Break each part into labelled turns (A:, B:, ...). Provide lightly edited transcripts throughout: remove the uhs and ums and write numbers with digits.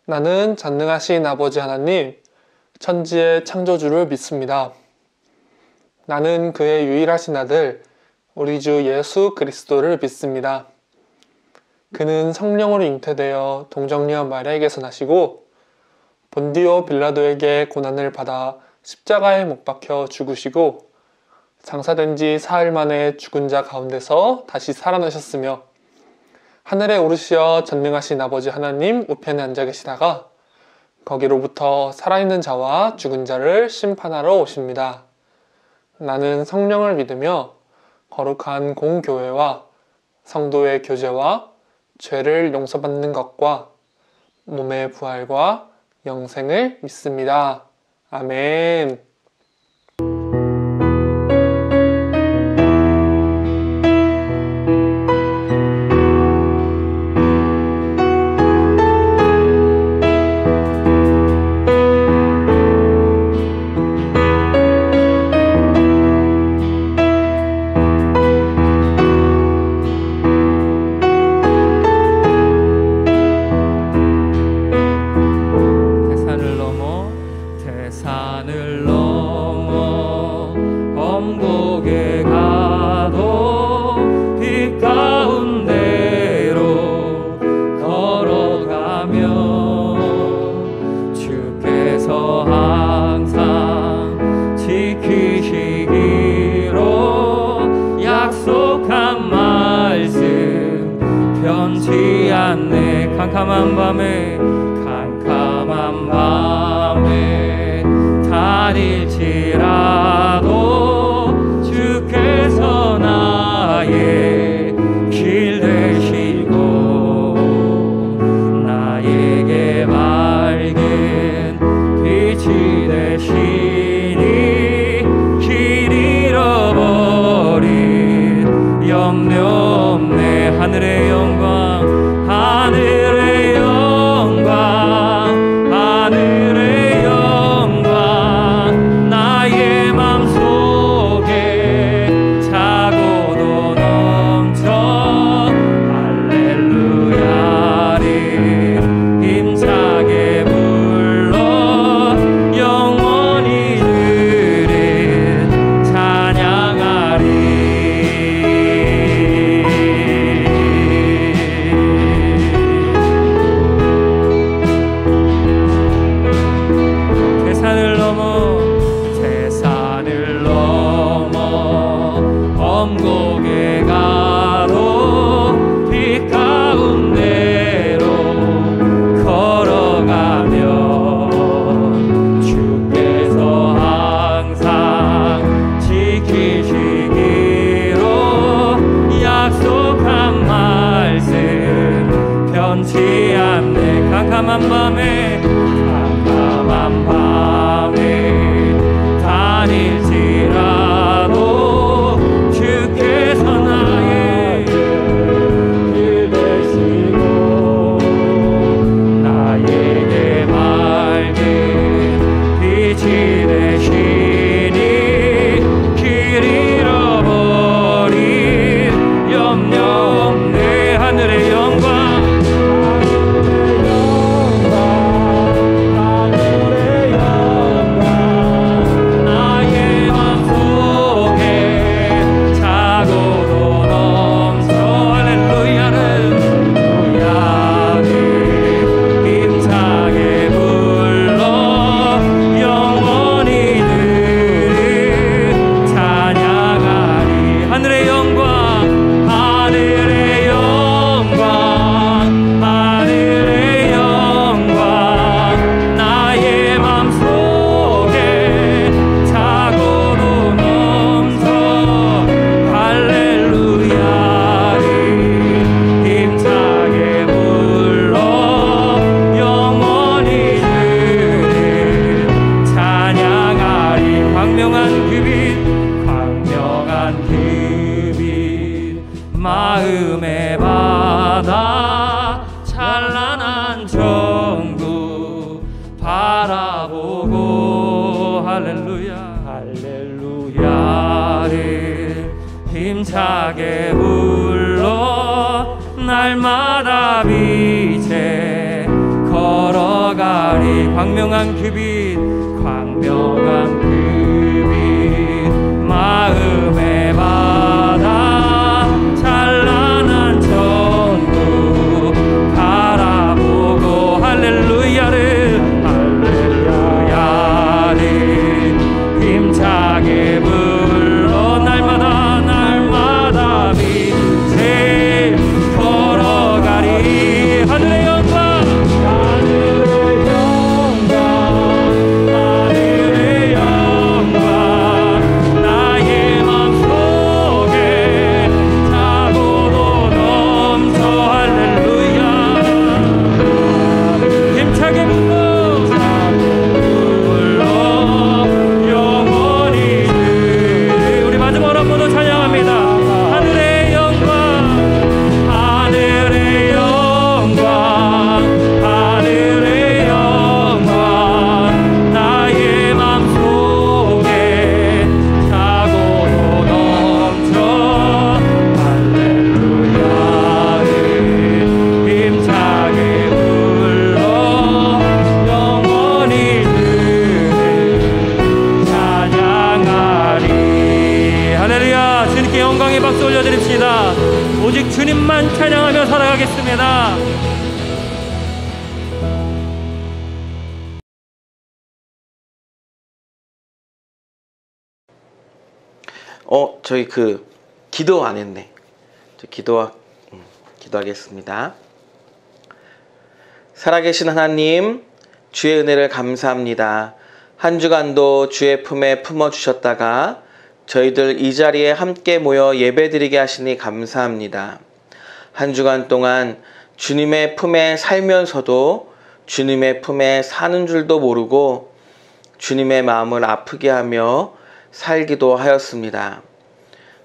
A: 나는 전능하신 아버지 하나님, 천지의 창조주를 믿습니다. 나는 그의 유일하신 아들, 우리 주 예수 그리스도를 믿습니다. 그는 성령으로 잉태되어 동정녀 마리아에게서 나시고 본디오 빌라도에게 고난을 받아 십자가에 못 박혀 죽으시고 장사된 지 사흘 만에 죽은 자 가운데서 다시 살아나셨으며 하늘에 오르시어 전능하신 아버지 하나님 우편에 앉아 계시다가 거기로부터 살아있는 자와 죽은 자를 심판하러 오십니다. 나는 성령을 믿으며 거룩한 공교회와 성도의 교제와 죄를 용서받는 것과 몸의 부활과 영생을 믿습니다. 아멘.
B: 캄캄한 밤에 다닐지라도 주께서 나의 길 되시고 나에게 밝은 빛이 되시니 길 잃어버린 염려 없네. 하늘의 영광 하늘의 영광 하늘의 영광 나의 맘속에 차고도 넘쳐 할렐루야를 힘차게 불러 영원히 들은 찬양하리. 태산을 넘어 엄곡에 가도 빛 가운데로 걸어가면 주께서 항상 지키시기로 약속한 말씀 변치 않네. 캄캄한 밤에 다닐지라도 주께서 나의 길 되시고 나에게 밝은 빛이 되시니 길 잃어버린 염려 없네. 하늘의 영광 마음의 바다 찬란한 정부 바라보고 할렐루야 할렐루야를 힘차게 불러 날마다 빛에 걸어 찬양하리 광명한 그 빛 광명한 그 빛 마음의 바다 찬란한 천국 바라보고 할렐루야를 힘차게 불러 날마다 빛에 걸어가리 하늘의 영광 나의 맘속에 차고도 넘쳐 할렐루야 힘차게 불러 영원히 우리 마지막으로 한 번 더 찬양합니다. 하늘의 영광 하늘의 영광 하늘의 영광 나의 맘속에 차고도 넘쳐 할렐루야를 힘차게 불러 영원히 찬양하리 할렐루야. 주님께 영광의 박수 올려드립시다. 오직 주님만 찬양하며 살아가겠습니다.
C: 저희 기도 안 했네. 기도하겠습니다. 살아계신 하나님, 주의 은혜를 감사합니다. 한 주간도 주의 품에 품어주셨다가 저희들 이 자리에 함께 모여 예배드리게 하시니 감사합니다. 한 주간 동안 주님의 품에 살면서도 주님의 품에 사는 줄도 모르고 주님의 마음을 아프게 하며 살기도 하였습니다.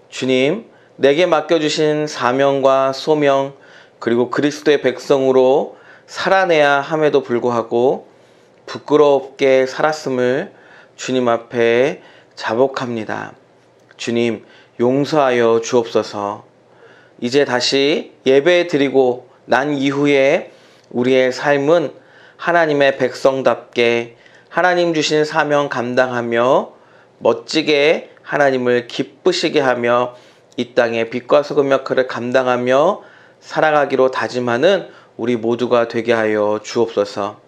C: 주님, 내게 맡겨주신 사명과 소명 그리고 그리스도의 백성으로 살아내야 함에도 불구하고 부끄럽게 살았음을 주님 앞에 자복합니다. 주님, 용서하여 주옵소서. 이제 다시 예배 드리고 난 이후에 우리의 삶은 하나님의 백성답게 하나님 주신 사명 감당하며 멋지게 하나님을 기쁘시게 하며 이 땅의 빛과 소금 역할을 감당하며 살아가기로 다짐하는 우리 모두가 되게 하여 주옵소서.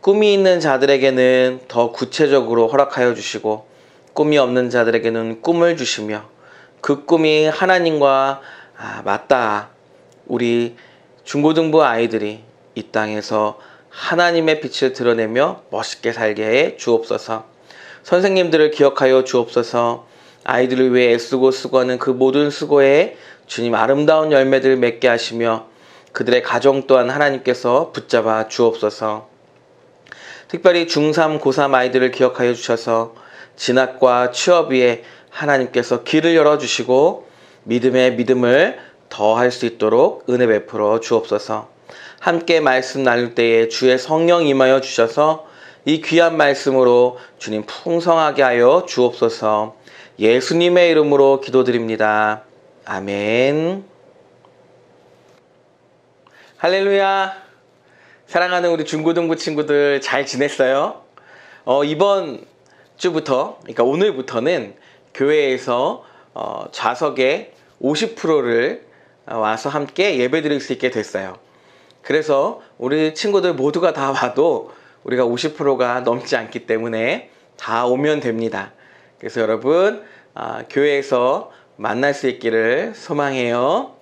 C: 꿈이 있는 자들에게는 더 구체적으로 허락하여 주시고 꿈이 없는 자들에게는 꿈을 주시며 그 꿈이 하나님과 맞닿아 우리 중고등부 아이들이 이 땅에서 하나님의 빛을 드러내며 멋있게 살게 해 주옵소서. 선생님들을 기억하여 주옵소서. 아이들을 위해 애쓰고 수고하는 그 모든 수고에 주님 아름다운 열매들을 맺게 하시며 그들의 가정 또한 하나님께서 붙잡아 주옵소서. 특별히 중3, 고3 아이들을 기억하여 주셔서 진학과 취업 위에 하나님께서 길을 열어주시고 믿음의 믿음을 더할 수 있도록 은혜 베풀어 주옵소서. 함께 말씀 나눌 때에 주의 성령 임하여 주셔서 이 귀한 말씀으로 주님 풍성하게 하여 주옵소서. 예수님의 이름으로 기도드립니다. 아멘. 할렐루야. 사랑하는 우리 중고등부 친구들 잘 지냈어요? 이번 주부터, 그러니까 오늘부터는 교회에서 좌석의 50%를 와서 함께 예배 드릴 수 있게 됐어요. 그래서 우리 친구들 모두가 다 와도 우리가 50%가 넘지 않기 때문에 다 오면 됩니다. 그래서 여러분 교회에서 만날 수 있기를 소망해요.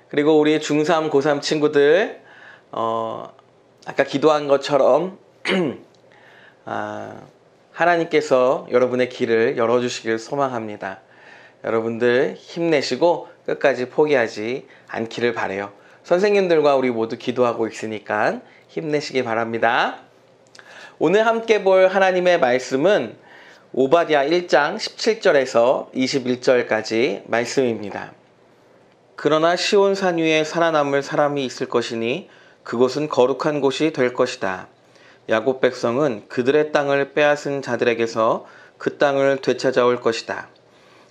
C: 그리고 우리 중3, 고3 친구들 아까 기도한 것처럼 하나님께서 여러분의 길을 열어주시길 소망합니다. 여러분들 힘내시고 끝까지 포기하지 않기를 바라요. 선생님들과 우리 모두 기도하고 있으니까 힘내시기 바랍니다. 오늘 함께 볼 하나님의 말씀은 오바댜 1장 17절에서 21절까지 말씀입니다. 그러나 시온산 위에 살아남을 사람이 있을 것이니 그곳은 거룩한 곳이 될 것이다. 야곱 백성은 그들의 땅을 빼앗은 자들에게서 그 땅을 되찾아올 것이다.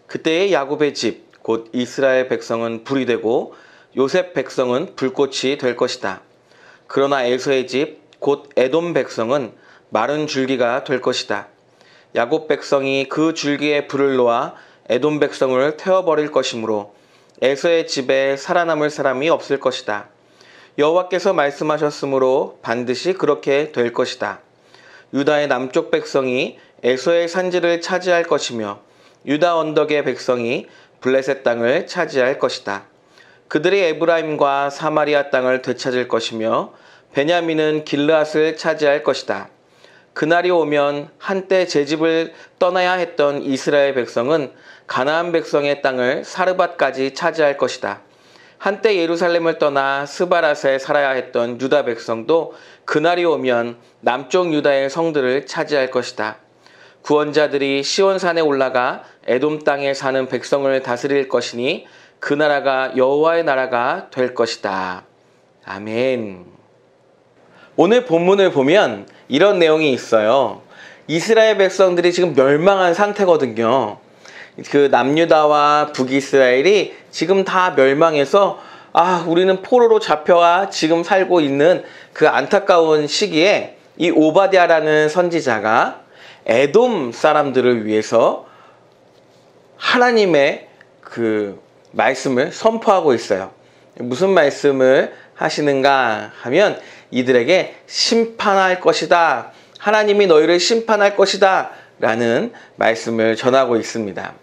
C: 그때의 야곱의 집, 곧 이스라엘 백성은 불이 되고 요셉 백성은 불꽃이 될 것이다. 그러나 에서의 집 곧 에돔 백성은 마른 줄기가 될 것이다. 야곱 백성이 그 줄기에 불을 놓아 에돔 백성을 태워버릴 것이므로 에서의 집에 살아남을 사람이 없을 것이다. 여호와께서 말씀하셨으므로 반드시 그렇게 될 것이다. 유다의 남쪽 백성이 에서의 산지를 차지할 것이며 유다 언덕의 백성이 블레셋 땅을 차지할 것이다. 그들이 에브라임과 사마리아 땅을 되찾을 것이며 베냐민은 길르앗을 차지할 것이다. 그날이 오면 한때 제 집을 떠나야 했던 이스라엘 백성은 가나안 백성의 땅을 사르밧까지 차지할 것이다. 한때 예루살렘을 떠나 스바랏에 살아야 했던 유다 백성도 그날이 오면 남쪽 유다의 성들을 차지할 것이다. 구원자들이 시온산에 올라가 에돔 땅에 사는 백성을 다스릴 것이니 그 나라가 여호와의 나라가 될 것이다. 아멘. 오늘 본문을 보면 이런 내용이 있어요. 이스라엘 백성들이 지금 멸망한 상태거든요. 그 남유다와 북이스라엘이 지금 다 멸망해서 우리는 포로로 잡혀가 지금 살고 있는 그 안타까운 시기에 이 오바댜라는 선지자가 에돔 사람들을 위해서 하나님의 그 말씀을 선포하고 있어요. 무슨 말씀을 하시는가 하면 이들에게 심판할 것이다. 하나님이 너희를 심판할 것이다. 라는 말씀을 전하고 있습니다.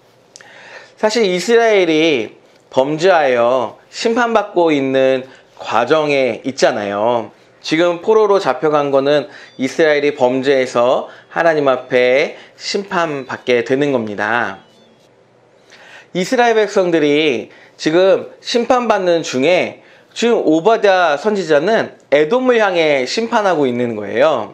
C: 사실 이스라엘이 범죄하여 심판받고 있는 과정에 있잖아요. 지금 포로로 잡혀간 거는 이스라엘이 범죄해서 하나님 앞에 심판받게 되는 겁니다. 이스라엘 백성들이 지금 심판받는 중에 지금 오바댜 선지자는 에돔을 향해 심판하고 있는 거예요.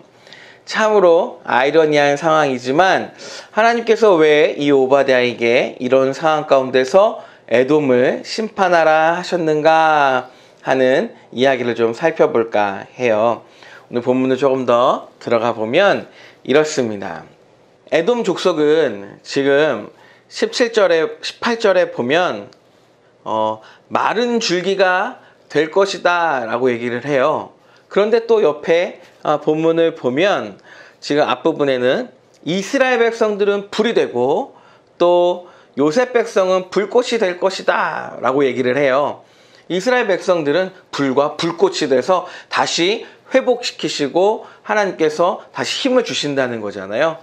C: 참으로 아이러니한 상황이지만 하나님께서 왜 이 오바댜에게 이런 상황 가운데서 에돔을 심판하라 하셨는가 하는 이야기를 좀 살펴볼까 해요. 오늘 본문을 조금 더 들어가 보면 이렇습니다. 에돔 족속은 지금 17절에 18절에 보면 마른 줄기가 될 것이다 라고 얘기를 해요. 그런데 또 옆에 본문을 보면 지금 앞부분에는 이스라엘 백성들은 불이 되고 또 요셉 백성은 불꽃이 될 것이다 라고 얘기를 해요. 이스라엘 백성들은 불과 불꽃이 돼서 다시 회복시키시고 하나님께서 다시 힘을 주신다는 거잖아요.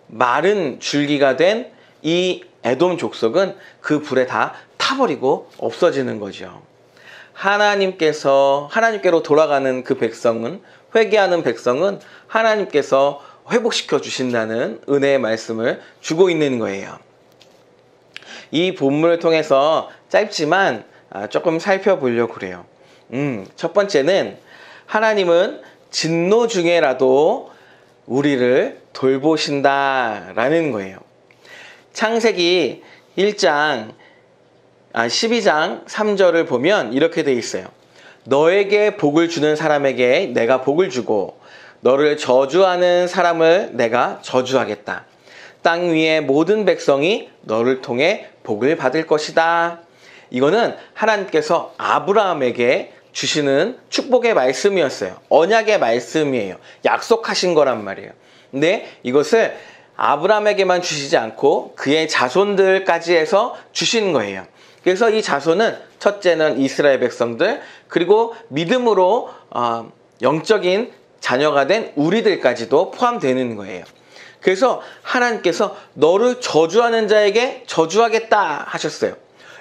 C: 마른 줄기가 된 이 에돔 족속은 그 불에 다 타버리고 없어지는 거죠. 하나님께로 돌아가는 그 백성은, 회개하는 백성은 하나님께서 회복시켜 주신다는 은혜의 말씀을 주고 있는 거예요. 이 본문을 통해서 짧지만 조금 살펴보려고 그래요. 첫 번째는 하나님은 진노 중에라도 우리를 돌보신다라는 거예요. 창세기 12장 3절을 보면 이렇게 돼 있어요. 너에게 복을 주는 사람에게 내가 복을 주고 너를 저주하는 사람을 내가 저주하겠다. 땅 위의 모든 백성이 너를 통해 복을 받을 것이다. 이거는 하나님께서 아브라함에게 주시는 축복의 말씀이었어요. 언약의 말씀이에요. 약속하신 거란 말이에요. 근데 이것을 아브라함에게만 주시지 않고 그의 자손들까지 해서 주신 거예요. 그래서 이 자손은 첫째는 이스라엘 백성들, 그리고 믿음으로 영적인 자녀가 된 우리들까지도 포함되는 거예요. 그래서 하나님께서 너를 저주하는 자에게 저주하겠다 하셨어요.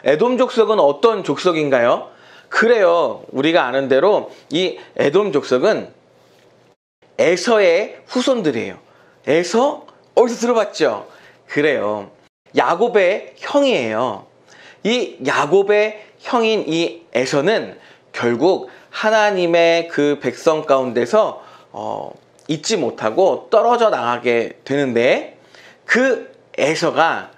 C: 에돔 족속은 어떤 족속인가요? 그래요. 우리가 아는 대로 이 에돔 족속은 에서의 후손들이에요. 에서? 어디서 들어봤죠? 그래요. 야곱의 형이에요. 이 야곱의 형인 이 에서는 결국 하나님의 그 백성 가운데서 잊지 못하고 떨어져 나가게 되는데, 그 에서가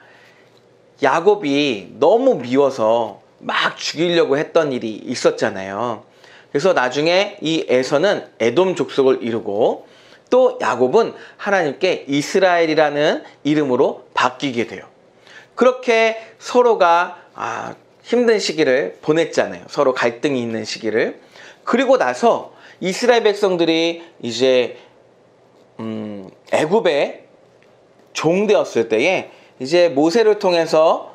C: 야곱이 너무 미워서 막 죽이려고 했던 일이 있었잖아요. 그래서 나중에 이 에서는 에돔 족속을 이루고 또 야곱은 하나님께 이스라엘이라는 이름으로 바뀌게 돼요. 그렇게 서로가 힘든 시기를 보냈잖아요. 서로 갈등이 있는 시기를. 그리고 나서 이스라엘 백성들이 이제 애굽에 종되었을 때에 이제 모세를 통해서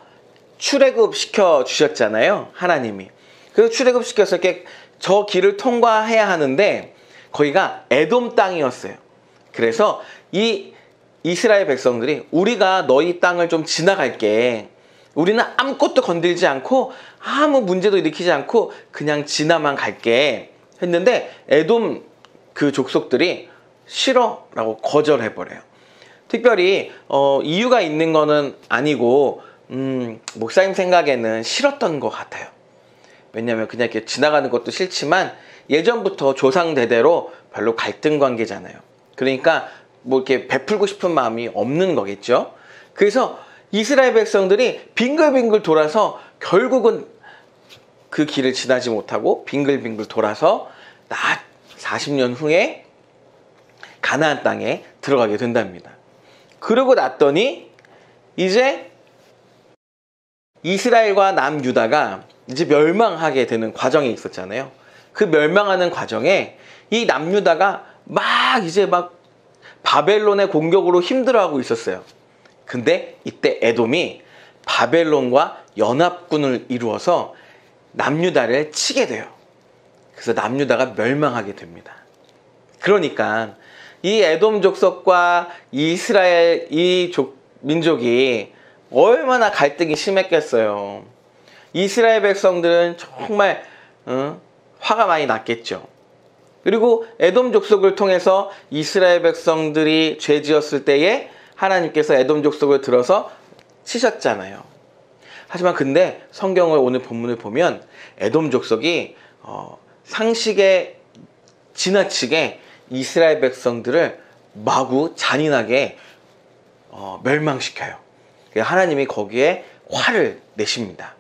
C: 출애굽 시켜 주셨잖아요, 하나님이. 그래서 출애굽 시켜서 이렇게 저 길을 통과해야 하는데 거기가 에돔 땅이었어요. 그래서 이 이스라엘 백성들이 우리가 너희 땅을 좀 지나갈게. 우리는 아무것도 건들지 않고 아무 문제도 일으키지 않고 그냥 지나만 갈게 했는데 에돔 그 족속들이 싫어라고 거절해버려요. 특별히 이유가 있는 거는 아니고 목사님 생각에는 싫었던 것 같아요. 왜냐하면 그냥 이렇게 지나가는 것도 싫지만 예전부터 조상 대대로 별로 갈등 관계잖아요. 그러니까 뭐 이렇게 베풀고 싶은 마음이 없는 거겠죠. 그래서 이스라엘 백성들이 빙글빙글 돌아서 결국은 그 길을 지나지 못하고 빙글빙글 돌아서 40년 후에 가나안 땅에 들어가게 된답니다. 그러고 났더니 이제 이스라엘과 남유다가 이제 멸망하게 되는 과정이 있었잖아요. 그 멸망하는 과정에 이 남유다가 이제 바벨론의 공격으로 힘들어하고 있었어요. 근데 이때 에돔이 바벨론과 연합군을 이루어서 남유다를 치게 돼요. 그래서 남유다가 멸망하게 됩니다. 그러니까 이 에돔 족속과 이스라엘 민족이 얼마나 갈등이 심했겠어요. 이스라엘 백성들은 정말 화가 많이 났겠죠. 그리고 에돔 족속을 통해서 이스라엘 백성들이 죄 지었을 때에 하나님께서 에돔 족속을 들어서 치셨잖아요. 하지만 근데 성경을 오늘 본문을 보면 에돔 족속이 상식에 지나치게 이스라엘 백성들을 마구 잔인하게 멸망시켜요. 하나님이 거기에 화를 내십니다.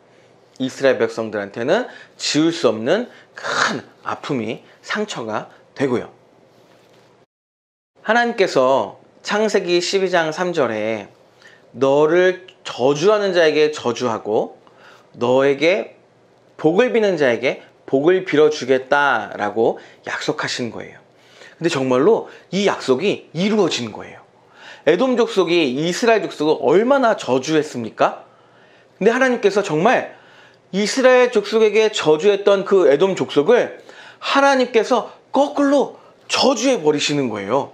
C: 이스라엘 백성들한테는 지울 수 없는 큰 아픔이 상처가 되고요. 하나님께서 창세기 12장 3절에 너를 저주하는 자에게 저주하고 너에게 복을 비는 자에게 복을 빌어주겠다라고 약속하신 거예요. 근데 정말로 이 약속이 이루어진 거예요. 에돔 족속이 이스라엘 족속을 얼마나 저주했습니까? 근데 하나님께서 정말 이스라엘 족속에게 저주했던 그 에돔 족속을 하나님께서 거꾸로 저주해 버리시는 거예요.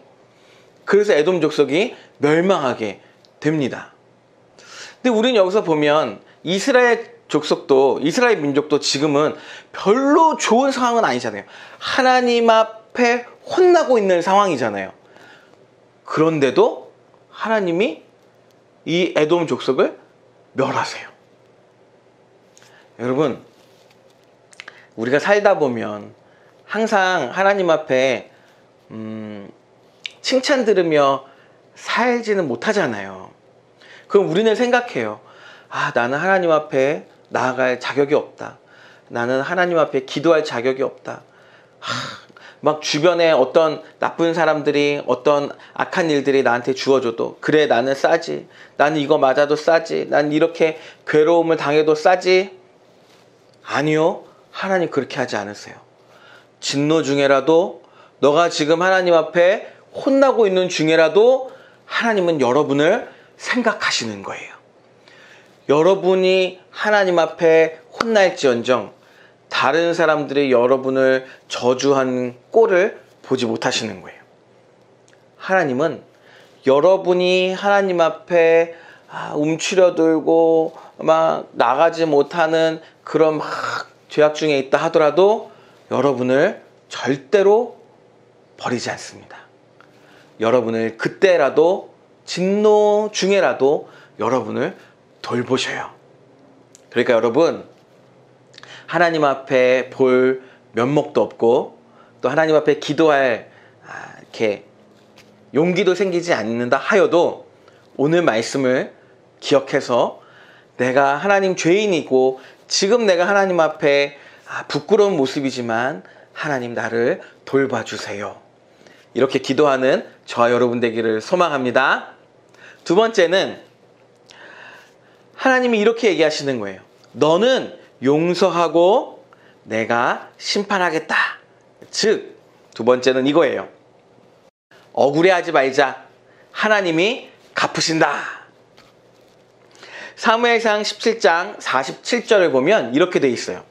C: 그래서 에돔 족속이 멸망하게 됩니다. 근데 우리는 여기서 보면 이스라엘 족속도 이스라엘 민족도 지금은 별로 좋은 상황은 아니잖아요. 하나님 앞에 혼나고 있는 상황이잖아요. 그런데도 하나님이 이 에돔 족속을 멸하세요. 여러분, 우리가 살다 보면 항상 하나님 앞에 칭찬 들으며 살지는 못하잖아요. 그럼 우리는 생각해요. 나는 하나님 앞에 나아갈 자격이 없다. 나는 하나님 앞에 기도할 자격이 없다. 막 주변에 어떤 나쁜 사람들이 어떤 악한 일들이 나한테 주어줘도 그래 나는 싸지. 나는 이거 맞아도 싸지. 난 이렇게 괴로움을 당해도 싸지. 아니요. 하나님 그렇게 하지 않으세요. 진노 중에라도 너가 지금 하나님 앞에 혼나고 있는 중에라도 하나님은 여러분을 생각하시는 거예요. 여러분이 하나님 앞에 혼날지언정 다른 사람들이 여러분을 저주한 꼴을 보지 못하시는 거예요. 하나님은 여러분이 하나님 앞에 움츠려들고 막 나가지 못하는 그런 막 죄악 중에 있다 하더라도 여러분을 절대로 버리지 않습니다. 여러분을 그때라도 진노 중에라도 여러분을 돌보셔요. 그러니까 여러분, 하나님 앞에 볼 면목도 없고 또 하나님 앞에 기도할 이렇게 용기도 생기지 않는다 하여도 오늘 말씀을 기억해서 내가 하나님 죄인이고 지금 내가 하나님 앞에 부끄러운 모습이지만 하나님 나를 돌봐주세요. 이렇게 기도하는 저와 여러분 되기를 소망합니다. 두 번째는 하나님이 이렇게 얘기하시는 거예요. 너는 용서하고 내가 심판하겠다. 즉 두 번째는 이거예요. 억울해하지 말자. 하나님이 갚으신다. 사무엘상 17장 47절을 보면 이렇게 돼 있어요.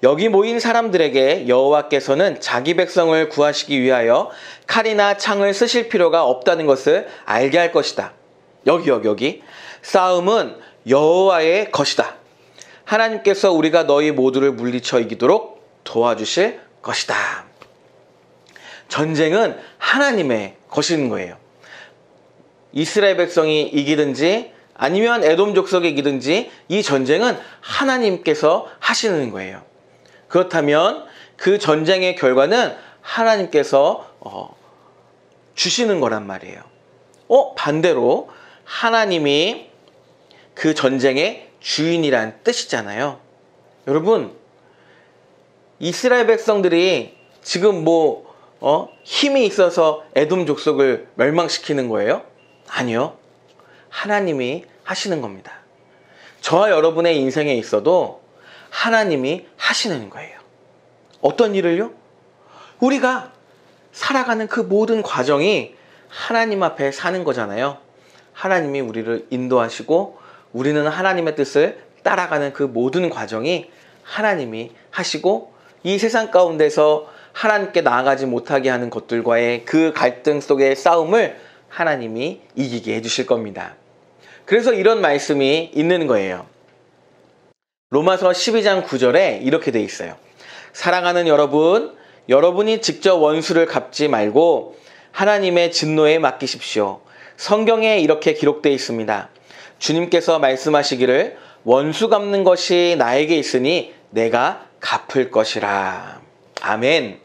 C: 여기 모인 사람들에게 여호와께서는 자기 백성을 구하시기 위하여 칼이나 창을 쓰실 필요가 없다는 것을 알게 할 것이다. 여기. 싸움은 여호와의 것이다. 하나님께서 우리가 너희 모두를 물리쳐 이기도록 도와주실 것이다. 전쟁은 하나님의 것인 거예요. 이스라엘 백성이 이기든지 아니면 에돔 족속이 이기든지 이 전쟁은 하나님께서 하시는 거예요. 그렇다면 그 전쟁의 결과는 하나님께서 주시는 거란 말이에요. 반대로 하나님이 그 전쟁의 주인이란 뜻이잖아요. 여러분, 이스라엘 백성들이 지금 힘이 있어서 에돔 족속을 멸망시키는 거예요? 아니요. 하나님이 하시는 겁니다. 저와 여러분의 인생에 있어도 하나님이 하시는 거예요. 어떤 일을요? 우리가 살아가는 그 모든 과정이 하나님 앞에 사는 거잖아요. 하나님이 우리를 인도하시고 우리는 하나님의 뜻을 따라가는 그 모든 과정이 하나님이 하시고 이 세상 가운데서 하나님께 나아가지 못하게 하는 것들과의 그 갈등 속의 싸움을 하나님이 이기게 해주실 겁니다. 그래서 이런 말씀이 있는 거예요. 로마서 12장 9절에 이렇게 돼 있어요. 사랑하는 여러분, 여러분이 직접 원수를 갚지 말고 하나님의 진노에 맡기십시오. 성경에 이렇게 기록되어 있습니다. 주님께서 말씀하시기를 원수 갚는 것이 나에게 있으니 내가 갚을 것이라. 아멘.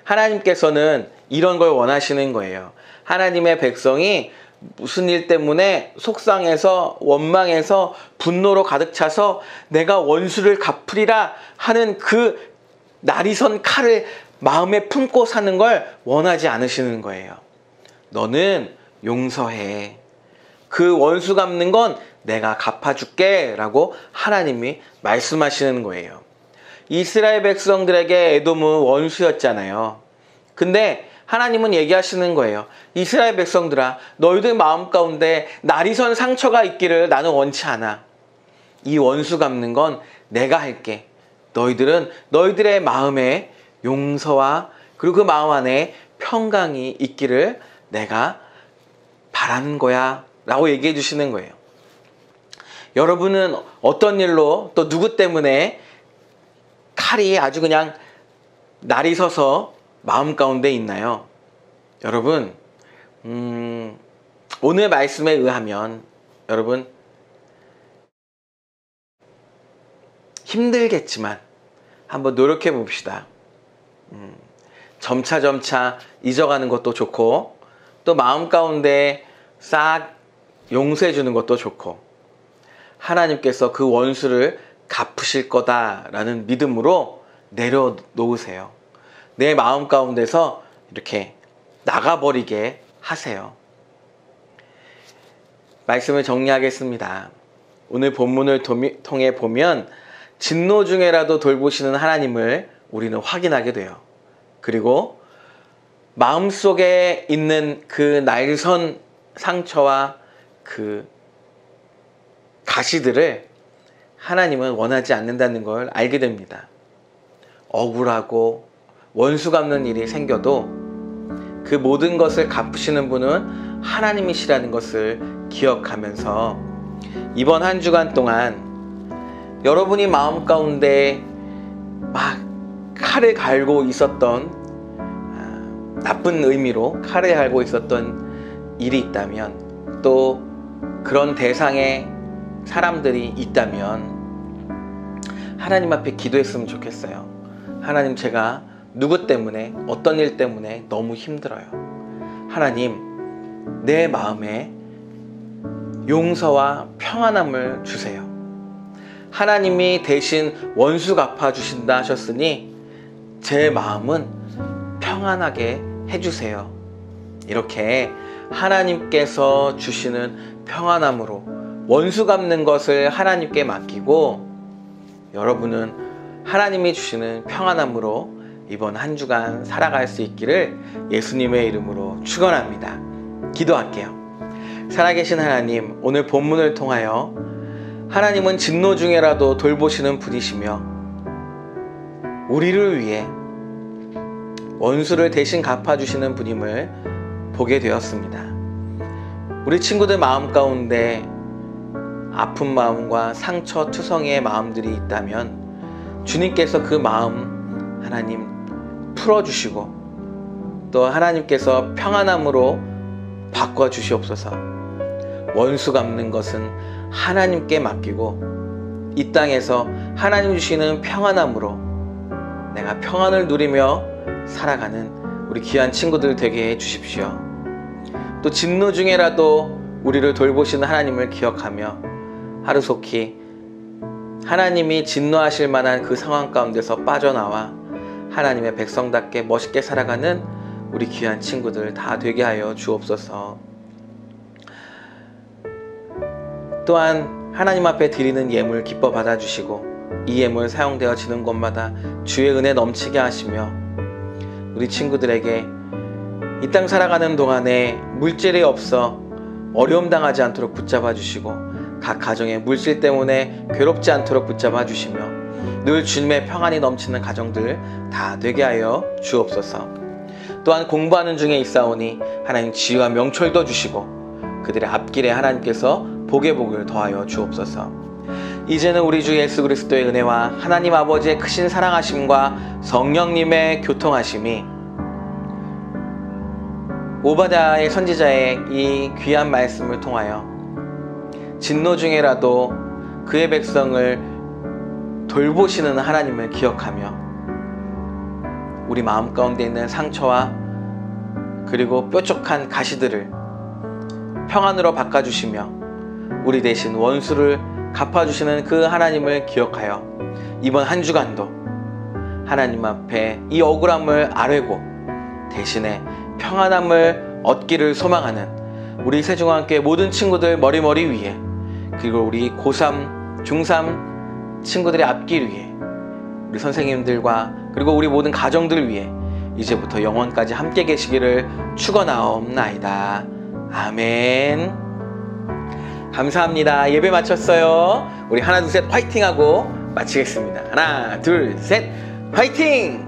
C: 하나님께서는 이런 걸 원하시는 거예요. 하나님의 백성이 무슨 일 때문에 속상해서 원망해서 분노로 가득 차서 내가 원수를 갚으리라 하는 그 날이선 칼을 마음에 품고 사는 걸 원하지 않으시는 거예요. 너는 용서해. 그 원수 갚는 건 내가 갚아줄게 라고 하나님이 말씀하시는 거예요. 이스라엘 백성들에게 에돔은 원수였잖아요. 근데 하나님은 얘기하시는 거예요. 이스라엘 백성들아, 너희들 마음 가운데 날이선 상처가 있기를 나는 원치 않아. 이 원수 갚는 건 내가 할게. 너희들은 너희들의 마음에 용서와 그리고 그 마음 안에 평강이 있기를 내가 바라는 거야 라고 얘기해 주시는 거예요. 여러분은 어떤 일로 또 누구 때문에 칼이 아주 그냥 날이 서서 마음 가운데 있나요? 여러분, 오늘 말씀에 의하면 여러분 힘들겠지만 한번 노력해 봅시다. 점차 잊어가는 것도 좋고 또 마음 가운데 싹 용서해 주는 것도 좋고 하나님께서 그 원수를 갚으실 거다라는 믿음으로 내려놓으세요. 내 마음 가운데서 이렇게 나가버리게 하세요. 말씀을 정리하겠습니다. 오늘 본문을 통해 보면 진노 중에라도 돌보시는 하나님을 우리는 확인하게 돼요. 그리고 마음속에 있는 그 날선 상처와 그 가시들을 하나님은 원하지 않는다는 걸 알게 됩니다. 억울하고 원수 갚는 일이 생겨도 그 모든 것을 갚으시는 분은 하나님이시라는 것을 기억하면서 이번 한 주간 동안 여러분이 마음 가운데 막 칼을 갈고 있었던 나쁜 의미로 칼을 갈고 있었던 일이 있다면 또 그런 대상의 사람들이 있다면 하나님 앞에 기도했으면 좋겠어요. 하나님, 제가 누구 때문에 어떤 일 때문에 너무 힘들어요. 하나님, 내 마음에 용서와 평안함을 주세요. 하나님이 대신 원수 갚아주신다 하셨으니 제 마음은 평안하게 해주세요. 이렇게 하나님께서 주시는 평안함으로 원수 갚는 것을 하나님께 맡기고 여러분은 하나님이 주시는 평안함으로 이번 한 주간 살아갈 수 있기를 예수님의 이름으로 축원합니다. 기도할게요. 살아계신 하나님, 오늘 본문을 통하여 하나님은 진노 중에라도 돌보시는 분이시며 우리를 위해 원수를 대신 갚아주시는 분임을 보게 되었습니다. 우리 친구들 마음 가운데 아픈 마음과 상처 투성이의 마음들이 있다면 주님께서 그 마음 하나님 풀어주시고 또 하나님께서 평안함으로 바꿔주시옵소서. 원수 갚는 것은 하나님께 맡기고 이 땅에서 하나님 주시는 평안함으로 내가 평안을 누리며 살아가는 우리 귀한 친구들 되게 해주십시오. 또 진노 중에라도 우리를 돌보시는 하나님을 기억하며 하루속히 하나님이 진노하실 만한 그 상황 가운데서 빠져나와 하나님의 백성답게 멋있게 살아가는 우리 귀한 친구들 다 되게 하여 주옵소서. 또한 하나님 앞에 드리는 예물 기뻐 받아주시고 이 예물 사용되어지는 곳마다 주의 은혜 넘치게 하시며 우리 친구들에게 이 땅 살아가는 동안에 물질이 없어 어려움 당하지 않도록 붙잡아 주시고 각 가정의 물질 때문에 괴롭지 않도록 붙잡아 주시며 늘 주님의 평안이 넘치는 가정들 다 되게 하여 주옵소서. 또한 공부하는 중에 있사오니 하나님 지혜와 명철도 주시고 그들의 앞길에 하나님께서 복의 복을 더하여 주옵소서. 이제는 우리 주 예수 그리스도의 은혜와 하나님 아버지의 크신 사랑하심과 성령님의 교통하심이 오바댜의 선지자의 이 귀한 말씀을 통하여 진노 중에라도 그의 백성을 돌보시는 하나님을 기억하며 우리 마음 가운데 있는 상처와 그리고 뾰족한 가시들을 평안으로 바꿔주시며 우리 대신 원수를 갚아주시는 그 하나님을 기억하여 이번 한 주간도 하나님 앞에 이 억울함을 아뢰고 대신에 평안함을 얻기를 소망하는 우리 세종학교의 모든 친구들 머리머리 위에 그리고 우리 고3, 중3 친구들의 앞길 위에 우리 선생님들과 그리고 우리 모든 가정들 위해 이제부터 영원까지 함께 계시기를 축원하옵나이다. 아멘. 감사합니다. 예배 마쳤어요. 우리 하나 둘 셋 화이팅하고 마치겠습니다. 하나 둘 셋 화이팅!